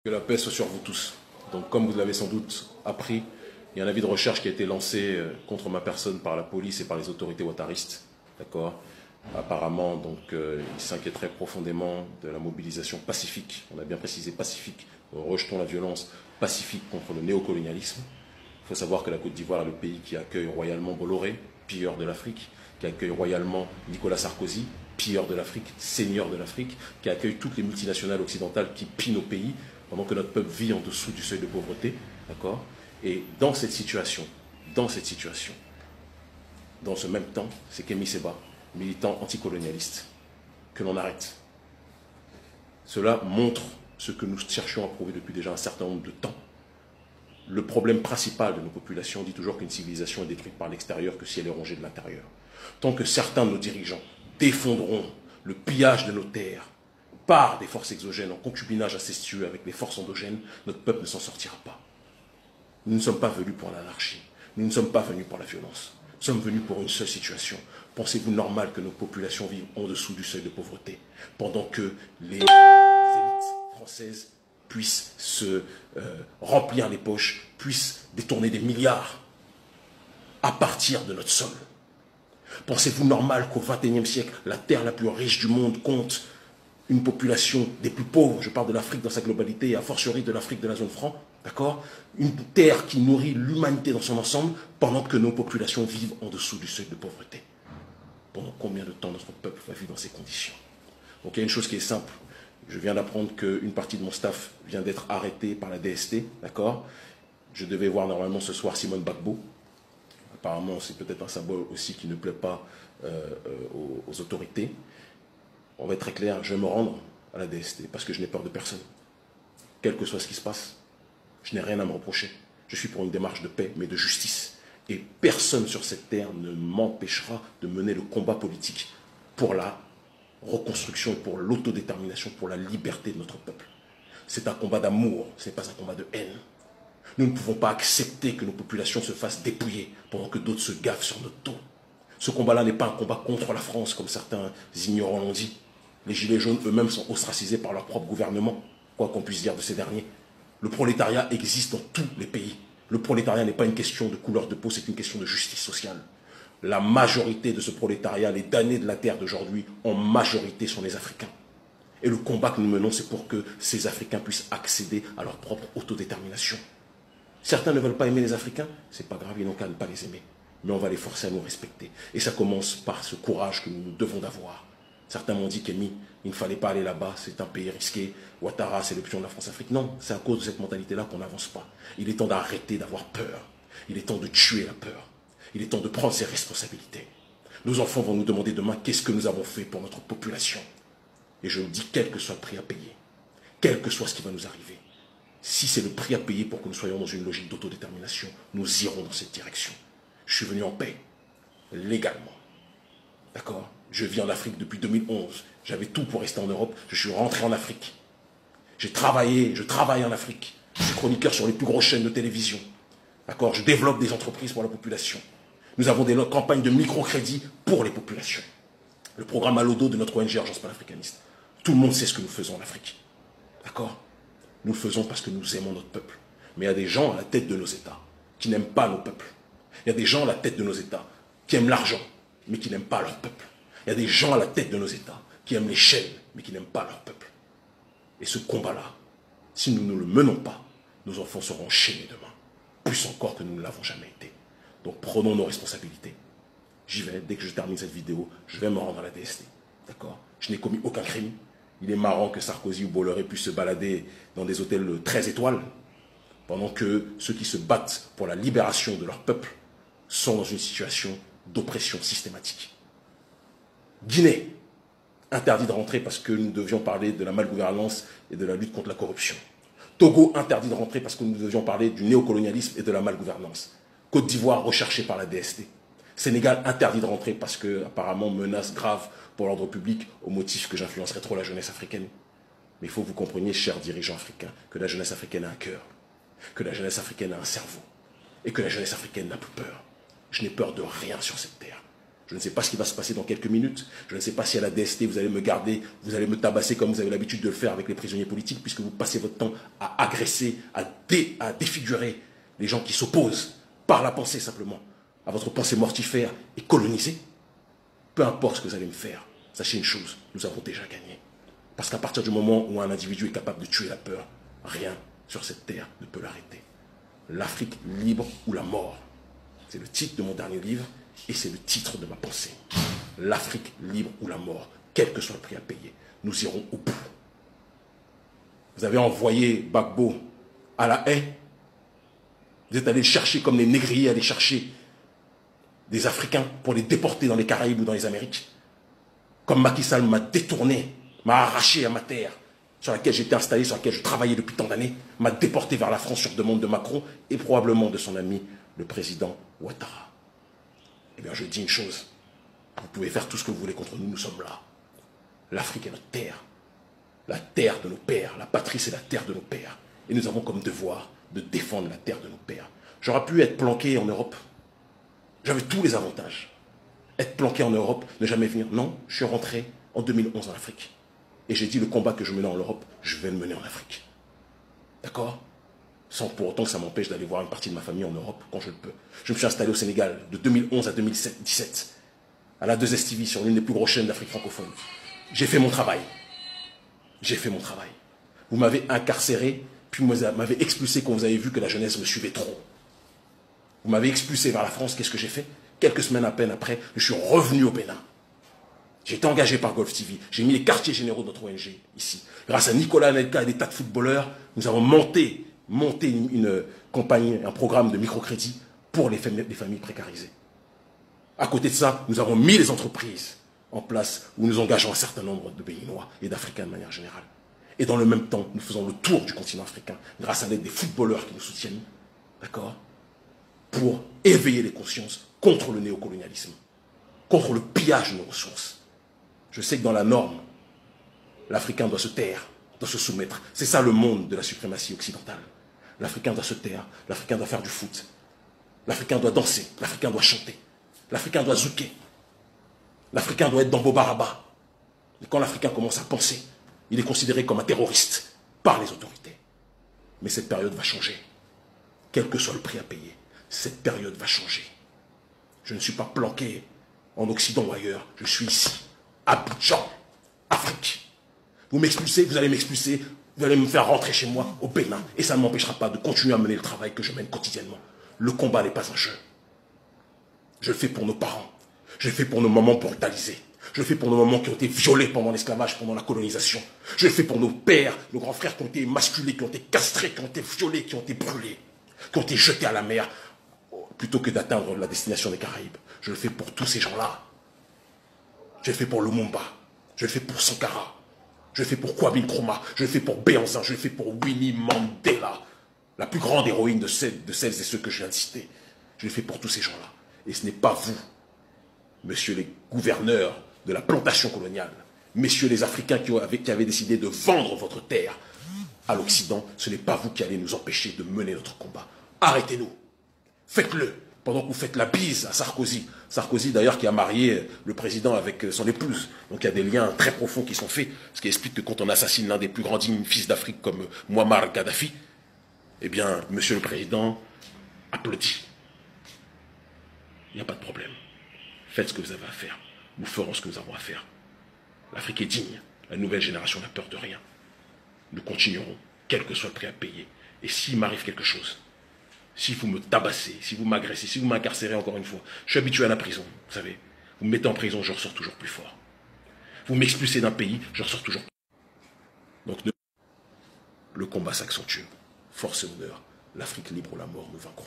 Que la paix soit sur vous tous. Donc, comme vous l'avez sans doute appris, il y a un avis de recherche qui a été lancé contre ma personne par la police et par les autorités ouattaristes. D'accord. Apparemment, donc, ils s'inquiéteraient profondément de la mobilisation pacifique. On a bien précisé pacifique. Rejetons la violence pacifique contre le néocolonialisme. Il faut savoir que la Côte d'Ivoire est le pays qui accueille royalement Bolloré, pilleur de l'Afrique, qui accueille royalement Nicolas Sarkozy, pilleur de l'Afrique, seigneur de l'Afrique, qui accueille toutes les multinationales occidentales qui pillent nos pays, pendant que notre peuple vit en dessous du seuil de pauvreté, d'accord? Et dans cette situation, dans ce même temps, c'est Kémy Séba, militant anticolonialiste, que l'on arrête. Cela montre ce que nous cherchions à prouver depuis déjà un certain nombre de temps. Le problème principal de nos populations dit toujours qu'une civilisation est détruite par l'extérieur que si elle est rongée de l'intérieur. Tant que certains de nos dirigeants défendront le pillage de nos terres par des forces exogènes en concubinage incestueux avec les forces endogènes, notre peuple ne s'en sortira pas. Nous ne sommes pas venus pour l'anarchie. Nous ne sommes pas venus pour la violence. Nous sommes venus pour une seule situation. Pensez-vous normal que nos populations vivent en dessous du seuil de pauvreté pendant que les élites françaises puissent se remplir les poches, puissent détourner des milliards à partir de notre sol? Pensez-vous normal qu'au XXIe siècle, la terre la plus riche du monde compte une population des plus pauvres, je parle de l'Afrique dans sa globalité, et a fortiori de l'Afrique de la zone franc, d'accord? Une terre qui nourrit l'humanité dans son ensemble, pendant que nos populations vivent en dessous du seuil de pauvreté. Pendant combien de temps notre peuple va vivre dans ces conditions? Donc il y a une chose qui est simple. Je viens d'apprendre qu'une partie de mon staff vient d'être arrêtée par la DST, d'accord? Je devais voir normalement ce soir Simone Gbagbo. Apparemment, c'est peut-être un symbole aussi qui ne plaît pas aux autorités. On va être très clair, je vais me rendre à la DST parce que je n'ai peur de personne. Quel que soit ce qui se passe, je n'ai rien à me reprocher. Je suis pour une démarche de paix, mais de justice. Et personne sur cette terre ne m'empêchera de mener le combat politique pour la reconstruction, pour l'autodétermination, pour la liberté de notre peuple. C'est un combat d'amour, ce n'est pas un combat de haine. Nous ne pouvons pas accepter que nos populations se fassent dépouiller pendant que d'autres se gavent sur notre dos. Ce combat-là n'est pas un combat contre la France, comme certains ignorants l'ont dit. Les gilets jaunes eux-mêmes sont ostracisés par leur propre gouvernement, quoi qu'on puisse dire de ces derniers. Le prolétariat existe dans tous les pays. Le prolétariat n'est pas une question de couleur de peau, c'est une question de justice sociale. La majorité de ce prolétariat, les damnés de la terre d'aujourd'hui, en majorité sont les Africains. Et le combat que nous menons, c'est pour que ces Africains puissent accéder à leur propre autodétermination. Certains ne veulent pas aimer les Africains, c'est pas grave, ils n'ont qu'à ne pas les aimer. Mais on va les forcer à nous respecter. Et ça commence par ce courage que nous devons d'avoir. Certains m'ont dit qu'Émy, il ne fallait pas aller là-bas, c'est un pays risqué. Ouattara, c'est le pion de la France-Afrique. Non, c'est à cause de cette mentalité-là qu'on n'avance pas. Il est temps d'arrêter d'avoir peur. Il est temps de tuer la peur. Il est temps de prendre ses responsabilités. Nos enfants vont nous demander demain qu'est-ce que nous avons fait pour notre population. Et je vous dis, quel que soit le prix à payer, quel que soit ce qui va nous arriver, si c'est le prix à payer pour que nous soyons dans une logique d'autodétermination, nous irons dans cette direction. Je suis venu en paix, légalement. D'accord? Je vis en Afrique depuis 2011. J'avais tout pour rester en Europe. Je suis rentré en Afrique. J'ai travaillé, je travaille en Afrique. Je suis chroniqueur sur les plus grosses chaînes de télévision. D'accord? Je développe des entreprises pour la population. Nous avons des campagnes de microcrédit pour les populations. Le programme Alodo de notre ONG Urgence Panafricaniste. Tout le monde sait ce que nous faisons en Afrique. D'accord? Nous le faisons parce que nous aimons notre peuple. Mais il y a des gens à la tête de nos États qui n'aiment pas nos peuples. Il y a des gens à la tête de nos États qui aiment l'argent, mais qui n'aiment pas leur peuple. Il y a des gens à la tête de nos États qui aiment les chaînes, mais qui n'aiment pas leur peuple. Et ce combat-là, si nous ne le menons pas, nos enfants seront enchaînés demain. Plus encore que nous ne l'avons jamais été. Donc prenons nos responsabilités. J'y vais, dès que je termine cette vidéo, je vais me rendre à la DST. D'accord? Je n'ai commis aucun crime. Il est marrant que Sarkozy ou Bolloré puissent se balader dans des hôtels 13 étoiles, pendant que ceux qui se battent pour la libération de leur peuple sont dans une situation d'oppression systématique. Guinée, interdit de rentrer parce que nous devions parler de la malgouvernance et de la lutte contre la corruption. Togo, interdit de rentrer parce que nous devions parler du néocolonialisme et de la malgouvernance. Côte d'Ivoire, recherchée par la DST. Sénégal, interdit de rentrer parce que, apparemment, menace grave pour l'ordre public au motif que j'influencerais trop la jeunesse africaine. Mais il faut que vous compreniez, chers dirigeants africains, que la jeunesse africaine a un cœur, que la jeunesse africaine a un cerveau, et que la jeunesse africaine n'a plus peur. Je n'ai peur de rien sur cette terre. Je ne sais pas ce qui va se passer dans quelques minutes. Je ne sais pas si à la DST, vous allez me garder, vous allez me tabasser comme vous avez l'habitude de le faire avec les prisonniers politiques, puisque vous passez votre temps à agresser, à défigurer les gens qui s'opposent par la pensée simplement à votre pensée mortifère et colonisée. Peu importe ce que vous allez me faire, sachez une chose, nous avons déjà gagné. Parce qu'à partir du moment où un individu est capable de tuer la peur, rien sur cette terre ne peut l'arrêter. L'Afrique libre ou la mort. C'est le titre de mon dernier livre et c'est le titre de ma pensée. L'Afrique libre ou la mort, quel que soit le prix à payer, nous irons au bout. Vous avez envoyé Gbagbo à la haie. Vous êtes allé chercher comme les négriers, aller chercher des Africains pour les déporter dans les Caraïbes ou dans les Amériques. Comme Macky Sall m'a détourné, m'a arraché à ma terre, sur laquelle j'étais installé, sur laquelle je travaillais depuis tant d'années, m'a déporté vers la France sur demande de Macron et probablement de son ami, le président Ouattara. Eh bien, je dis une chose. Vous pouvez faire tout ce que vous voulez contre nous, nous sommes là. L'Afrique est notre terre. La terre de nos pères. La patrie, c'est la terre de nos pères. Et nous avons comme devoir de défendre la terre de nos pères. J'aurais pu être planqué en Europe. J'avais tous les avantages. Être planqué en Europe, ne jamais venir. Non, je suis rentré en 2011 en Afrique. Et j'ai dit, le combat que je menais en Europe, je vais le mener en Afrique. D'accord? Sans pour autant que ça m'empêche d'aller voir une partie de ma famille en Europe quand je le peux. Je me suis installé au Sénégal de 2011 à 2017, à la 2STV, sur l'une des plus grosses chaînes d'Afrique francophone. J'ai fait mon travail. J'ai fait mon travail. Vous m'avez incarcéré, puis vous m'avez expulsé quand vous avez vu que la jeunesse me suivait trop. Vous m'avez expulsé vers la France, qu'est-ce que j'ai fait? Quelques semaines à peine après, je suis revenu au Bénin. J'ai été engagé par Golf TV. J'ai mis les quartiers généraux de notre ONG ici. Grâce à Nicolas Anelka et des tas de footballeurs, nous avons monté une campagne, un programme de microcrédit pour les familles précarisées. À côté de ça, nous avons mis les entreprises en place où nous engageons un certain nombre de Béninois et d'Africains de manière générale. Et dans le même temps, nous faisons le tour du continent africain grâce à l'aide des footballeurs qui nous soutiennent, d'accord, pour éveiller les consciences contre le néocolonialisme, contre le pillage de nos ressources. Je sais que dans la norme, l'Africain doit se taire, doit se soumettre. C'est ça le monde de la suprématie occidentale. L'Africain doit se taire, l'Africain doit faire du foot, l'Africain doit danser, l'Africain doit chanter, l'Africain doit zouker, l'Africain doit être dans Bobaraba. Et quand l'Africain commence à penser, il est considéré comme un terroriste par les autorités. Mais cette période va changer. Quel que soit le prix à payer, cette période va changer. Je ne suis pas planqué en Occident ou ailleurs, je suis ici, à Abidjan, Afrique. Vous m'expulsez, vous allez m'expulser, vous allez me faire rentrer chez moi au Bénin. Et ça ne m'empêchera pas de continuer à mener le travail que je mène quotidiennement. Le combat n'est pas un jeu. Je le fais pour nos parents. Je le fais pour nos mamans brutalisées. Je le fais pour nos mamans qui ont été violées pendant l'esclavage, pendant la colonisation. Je le fais pour nos pères, nos grands frères qui ont été émasculés, qui ont été castrés, qui ont été violés, qui ont été brûlés, qui ont été jetés à la mer, plutôt que d'atteindre la destination des Caraïbes. Je le fais pour tous ces gens-là. Je le fais pour Lumumba. Je le fais pour Sankara. Je le fais pour Kwame Nkrumah. Je le fais pour Béanzin. Je le fais pour Winnie Mandela, la plus grande héroïne de celles et ceux que je viens de citer. Je le fais pour tous ces gens-là. Et ce n'est pas vous, messieurs les gouverneurs de la plantation coloniale, messieurs les Africains qui avaient décidé de vendre votre terre à l'Occident, ce n'est pas vous qui allez nous empêcher de mener notre combat. Arrêtez-nous. Faites-le. Pendant que vous faites la bise à Sarkozy. Sarkozy, d'ailleurs, qui a marié le président avec son épouse. Donc il y a des liens très profonds qui sont faits. Ce qui explique que quand on assassine l'un des plus grands dignes fils d'Afrique comme Muammar Kadhafi, eh bien, monsieur le président applaudit. Il n'y a pas de problème. Faites ce que vous avez à faire. Nous ferons ce que nous avons à faire. L'Afrique est digne. La nouvelle génération n'a peur de rien. Nous continuerons, quel que soit le prix à payer. Et s'il m'arrive quelque chose, si vous me tabassez, si vous m'agressez, si vous m'incarcérez encore une fois, je suis habitué à la prison, vous savez. Vous me mettez en prison, je ressors toujours plus fort. Vous m'expulsez d'un pays, je ressors toujours plus fort. Donc le combat s'accentue. Force et honneur, l'Afrique libre ou la mort, nous vaincrons.